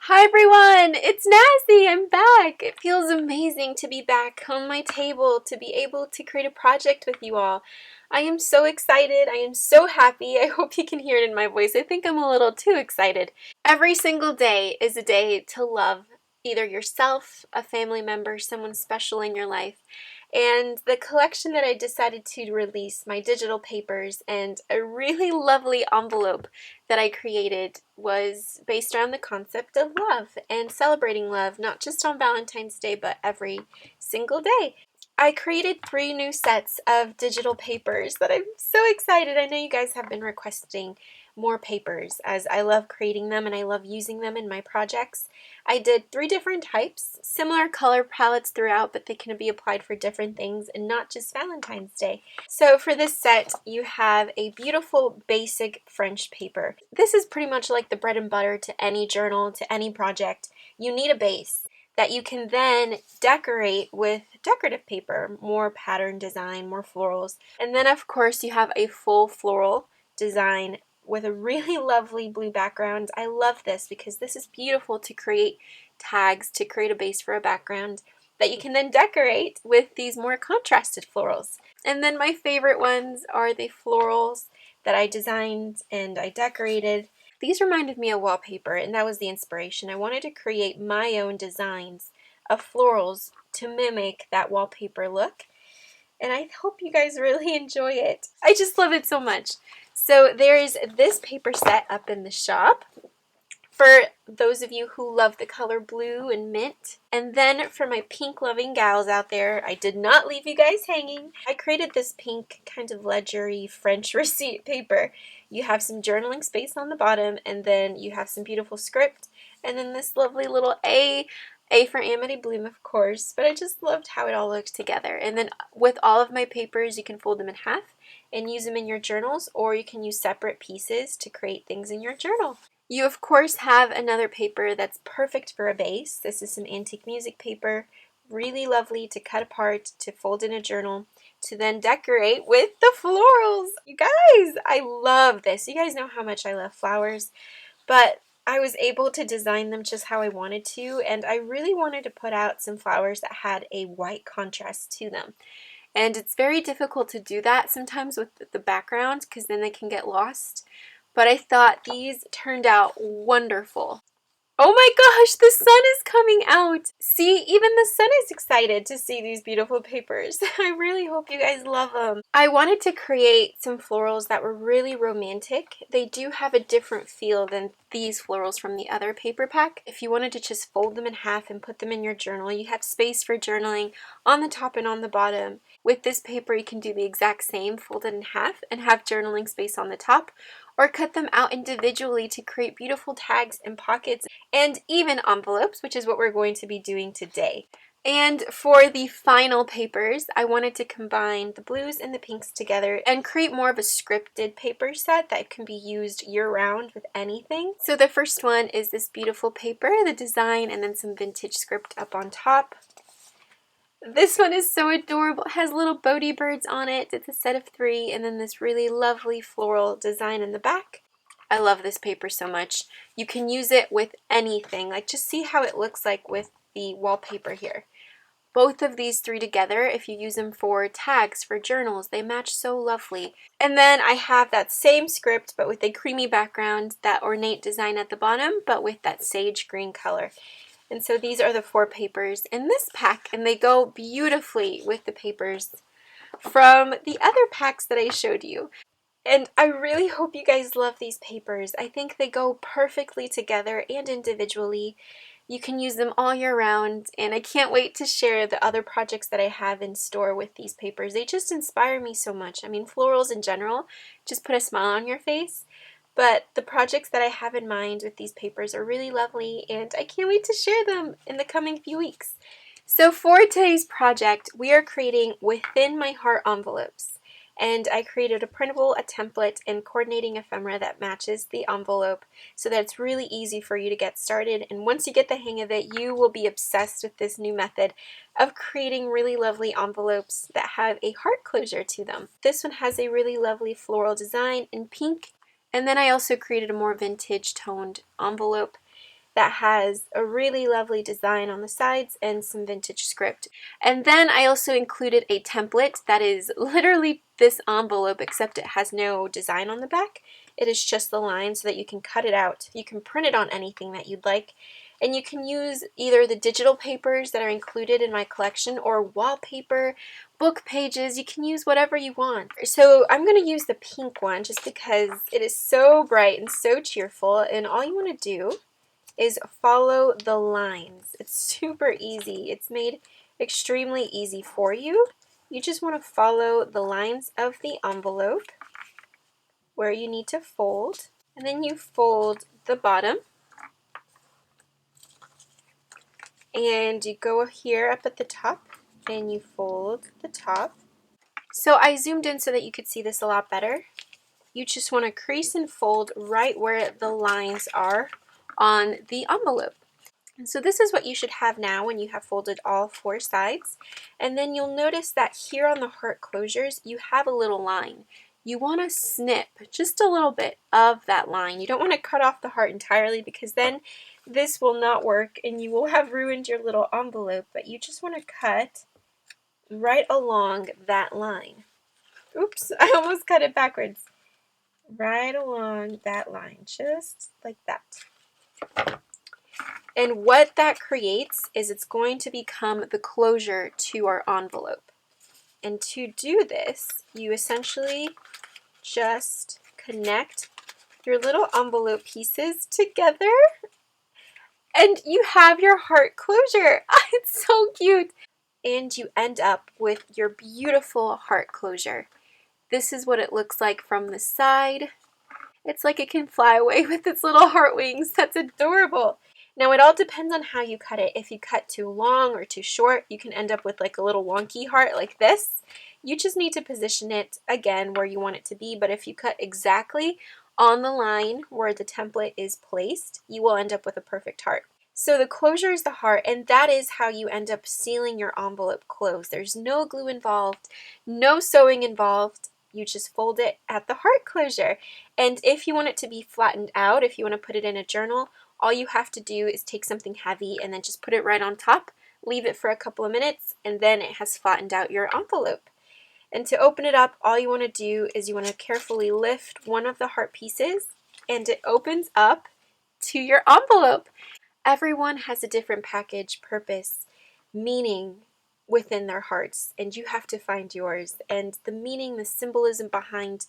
Hi everyone, it's Nazzy. I'm back. It feels amazing to be back on my table, to be able to create a project with you all. I am so excited. I am so happy. I hope you can hear it in my voice. I think I'm a little too excited. Every single day is a day to love either yourself, a family member, someone special in your life. And the collection that I decided to release, my digital papers, and a really lovely envelope that I created was based around the concept of love and celebrating love, not just on Valentine's Day, but every single day. I created 3 new sets of digital papers that I'm so excited. I know you guys have been requesting more papers as I love creating them and I love using them in my projects. I did 3 different types, similar color palettes throughout, but they can be applied for different things and not just Valentine's Day. So for this set, you have a beautiful basic French paper. This is pretty much like the bread and butter to any journal, to any project. You need a base that you can then decorate with decorative paper, more pattern design, more florals. And then of course you have a full floral design with a really lovely blue background. I love this because this is beautiful to create tags, to create a base for a background that you can then decorate with these more contrasted florals. And then my favorite ones are the florals that I designed and I decorated. These reminded me of wallpaper, and that was the inspiration. I wanted to create my own designs of florals to mimic that wallpaper look, and I hope you guys really enjoy it. I just love it so much. So there's this paper set up in the shop for those of you who love the color blue and mint. And then for my pink loving gals out there, I did not leave you guys hanging. I created this pink kind of ledgery French receipt paper. You have some journaling space on the bottom, and then you have some beautiful script, and then this lovely little A for Amity Bloom, of course, but I just loved how it all looked together. And then with all of my papers, you can fold them in half and use them in your journals, or you can use separate pieces to create things in your journal. You of course have another paper that's perfect for a base. This is some antique music paper, really lovely to cut apart, to fold in a journal, to then decorate with the florals. You guys, I love this. You guys know how much I love flowers, but I was able to design them just how I wanted to, and I really wanted to put out some flowers that had a white contrast to them. And it's very difficult to do that sometimes with the background because then they can get lost. But I thought these turned out wonderful. Oh my gosh, the sun is coming out. See, even the sun is excited to see these beautiful papers. I really hope you guys love them. I wanted to create some florals that were really romantic. They do have a different feel than these florals from the other paper pack. If you wanted to just fold them in half and put them in your journal, you have space for journaling on the top and on the bottom. With this paper, you can do the exact same, fold it in half and have journaling space on the top, or cut them out individually to create beautiful tags and pockets and even envelopes, which is what we're going to be doing today. And for the final papers, I wanted to combine the blues and the pinks together and create more of a scripted paper set that can be used year-round with anything. So the first one is this beautiful paper, the design, and then some vintage script up on top. This one is so adorable. It has little Bodhi birds on it. It's a set of 3, and then this really lovely floral design in the back. I love this paper so much. You can use it with anything. Like, just see how it looks like with the wallpaper here. Both of these 3 together, if you use them for tags, for journals, they match so lovely. And then I have that same script, but with a creamy background, that ornate design at the bottom, but with that sage green color. And so these are the 4 papers in this pack, and they go beautifully with the papers from the other packs that I showed you. And I really hope you guys love these papers. I think they go perfectly together and individually. You can use them all year round, and I can't wait to share the other projects that I have in store with these papers. They just inspire me so much. I mean, florals in general just put a smile on your face. But the projects that I have in mind with these papers are really lovely, and I can't wait to share them in the coming few weeks. So for today's project, we are creating Within My Heart envelopes. And I created a printable, a template, and coordinating ephemera that matches the envelope so that it's really easy for you to get started. And once you get the hang of it, you will be obsessed with this new method of creating really lovely envelopes that have a heart closure to them. This one has a really lovely floral design in pink. And then I also created a more vintage toned envelope. that has a really lovely design on the sides and some vintage script. And then I also included a template that is literally this envelope, except it has no design on the back. It is just the line so that you can cut it out. You can print it on anything that you'd like. And you can use either the digital papers that are included in my collection or wallpaper, book pages. You can use whatever you want. So I'm going to use the pink one just because it is so bright and so cheerful. And all you want to do is follow the lines. It's super easy. It's made extremely easy for you. You just want to follow the lines of the envelope where you need to fold. And then you fold the bottom. And you go here up at the top and you fold the top. So I zoomed in so that you could see this a lot better. You just want to crease and fold right where the lines are on the envelope. And so this is what you should have now when you have folded all 4 sides. And then you'll notice that here on the heart closures, you have a little line. You want to snip just a little bit of that line. You don't want to cut off the heart entirely because then this will not work and you will have ruined your little envelope, but you just want to cut right along that line. Oops, I almost cut it backwards. Right along that line, just like that. And what that creates is it's going to become the closure to our envelope. And to do this, you essentially just connect your little envelope pieces together and you have your heart closure. It's so cute. And you end up with your beautiful heart closure. This is what it looks like from the side. It's like it can fly away with its little heart wings. That's adorable. Now it all depends on how you cut it. If you cut too long or too short, you can end up with like a little wonky heart like this. You just need to position it again where you want it to be, but if you cut exactly on the line where the template is placed, you will end up with a perfect heart. So the closure is the heart, and that is how you end up sealing your envelope closed. There's no glue involved, no sewing involved. You just fold it at the heart closure. And if you want it to be flattened out, if you want to put it in a journal, all you have to do is take something heavy and then just put it right on top, leave it for a couple of minutes, and then it has flattened out your envelope. And to open it up, all you want to do is you want to carefully lift one of the heart pieces and it opens up to your envelope. Everyone has a different package, purpose, meaning within their hearts, and you have to find yours. And the meaning, the symbolism behind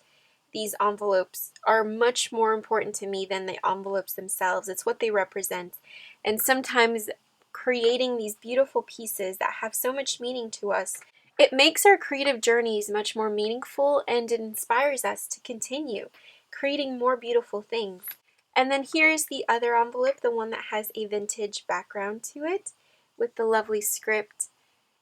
these envelopes are much more important to me than the envelopes themselves. It's what they represent. And sometimes creating these beautiful pieces that have so much meaning to us, it makes our creative journeys much more meaningful and it inspires us to continue creating more beautiful things. And then here's the other envelope, the one that has a vintage background to it with the lovely script.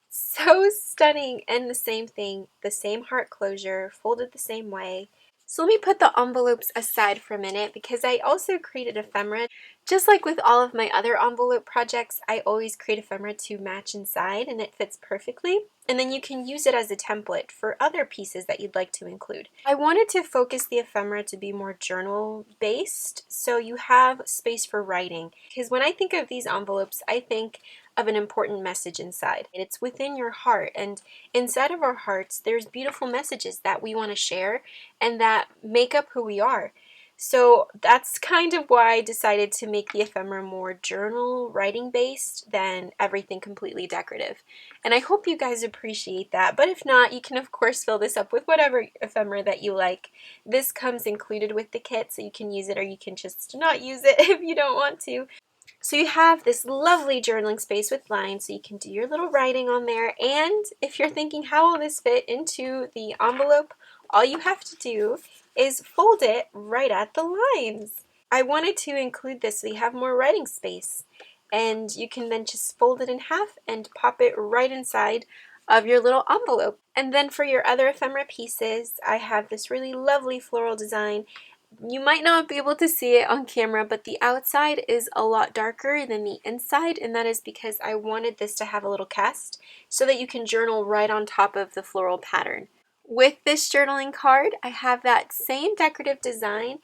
So stunning, and the same thing, the same heart closure, folded the same way. So let me put the envelopes aside for a minute because I also created ephemera. Just like with all of my other envelope projects, I always create ephemera to match inside and it fits perfectly. And then you can use it as a template for other pieces that you'd like to include. I wanted to focus the ephemera to be more journal based, so you have space for writing. Because when I think of these envelopes, I think of an important message inside. It's within your heart, and inside of our hearts there's beautiful messages that we want to share and that make up who we are. So that's kind of why I decided to make the ephemera more journal writing based than everything completely decorative. And I hope you guys appreciate that, but if not, you can of course fill this up with whatever ephemera that you like. This comes included with the kit, so you can use it or you can just not use it if you don't want to. So you have this lovely journaling space with lines, so you can do your little writing on there. And if you're thinking, how will this fit into the envelope? All you have to do is fold it right at the lines. I wanted to include this so you have more writing space. And you can then just fold it in half and pop it right inside of your little envelope. And then for your other ephemera pieces, I have this really lovely floral design. You might not be able to see it on camera, but the outside is a lot darker than the inside, and that is because I wanted this to have a little cast so that you can journal right on top of the floral pattern. With this journaling card, I have that same decorative design,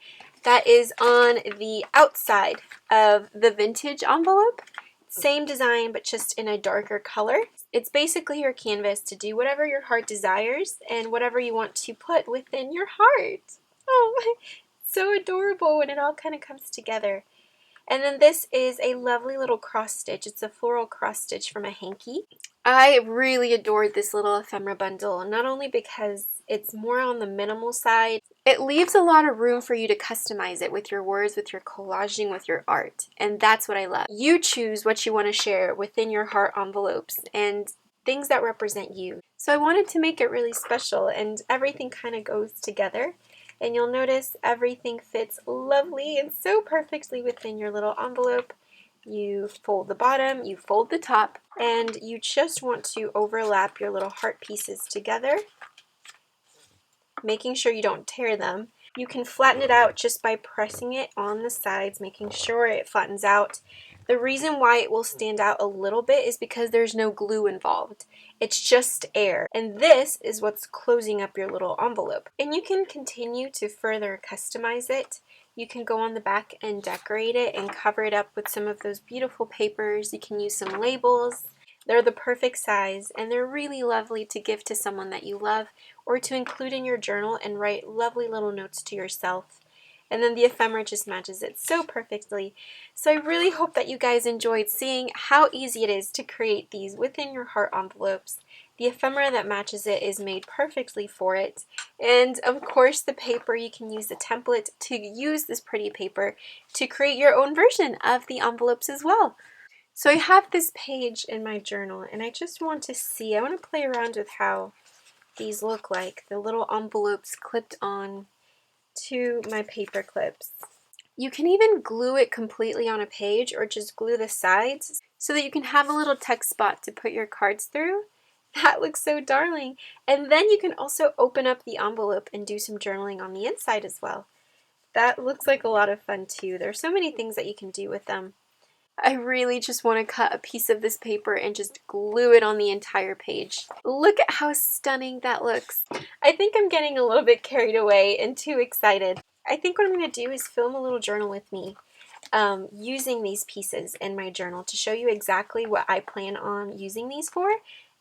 that is on the outside of the vintage envelope. Same design, but just in a darker color. It's basically your canvas to do whatever your heart desires and whatever you want to put within your heart. Oh, so adorable when it all kind of comes together. And then this is a lovely little cross stitch. It's a floral cross stitch from a hanky. I really adored this little ephemera bundle, not only because it's more on the minimal side, it leaves a lot of room for you to customize it with your words, with your collaging, with your art. And that's what I love. You choose what you want to share within your heart envelopes and things that represent you. So I wanted to make it really special, and everything kind of goes together. And you'll notice everything fits lovely and so perfectly within your little envelope. You fold the bottom, you fold the top, and you just want to overlap your little heart pieces together, making sure you don't tear them. You can flatten it out just by pressing it on the sides, making sure it flattens out. The reason why it will stand out a little bit is because there's no glue involved. It's just air. And this is what's closing up your little envelope. And you can continue to further customize it. You can go on the back and decorate it and cover it up with some of those beautiful papers. You can use some labels. They're the perfect size, and they're really lovely to give to someone that you love or to include in your journal and write lovely little notes to yourself. And then the ephemera just matches it so perfectly. So I really hope that you guys enjoyed seeing how easy it is to create these within your heart envelopes. The ephemera that matches it is made perfectly for it. And of course the paper, you can use the template to use this pretty paper to create your own version of the envelopes as well. So I have this page in my journal, and I just want to see, I want to play around with how these look like, the little envelopes clipped on to my paper clips. You can even glue it completely on a page or just glue the sides so that you can have a little text spot to put your cards through. That looks so darling. And then you can also open up the envelope and do some journaling on the inside as well. That looks like a lot of fun too. There's so many things that you can do with them. I really just want to cut a piece of this paper and just glue it on the entire page. Look at how stunning that looks. I think I'm getting a little bit carried away and too excited. I think what I'm going to do is film a little journal with me using these pieces in my journal to show you exactly what I plan on using these for,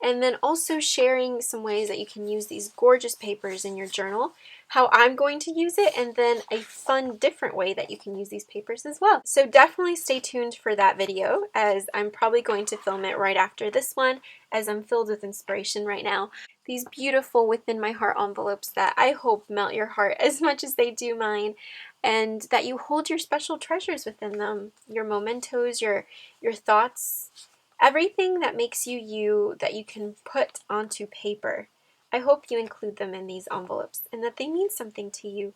and then also sharing some ways that you can use these gorgeous papers in your journal, how I'm going to use it, and then a fun different way that you can use these papers as well. So definitely stay tuned for that video, as I'm probably going to film it right after this one, as I'm filled with inspiration right now. These beautiful within my heart envelopes that I hope melt your heart as much as they do mine, and that you hold your special treasures within them, your mementos, your thoughts, everything that makes you you that you can put onto paper. I hope you include them in these envelopes and that they mean something to you.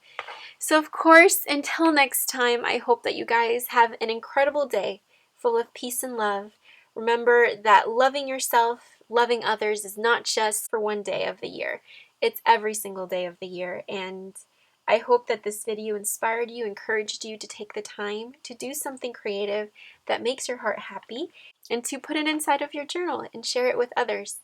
So of course, until next time, I hope that you guys have an incredible day full of peace and love. Remember that loving yourself, loving others is not just for one day of the year. It's every single day of the year, and I hope that this video inspired you, encouraged you to take the time to do something creative that makes your heart happy and to put it inside of your journal and share it with others.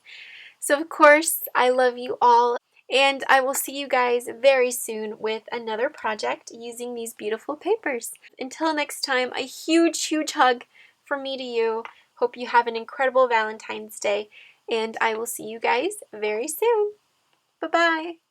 So of course, I love you all, and I will see you guys very soon with another project using these beautiful papers. Until next time, a huge, huge hug from me to you. Hope you have an incredible Valentine's Day, and I will see you guys very soon. Bye-bye.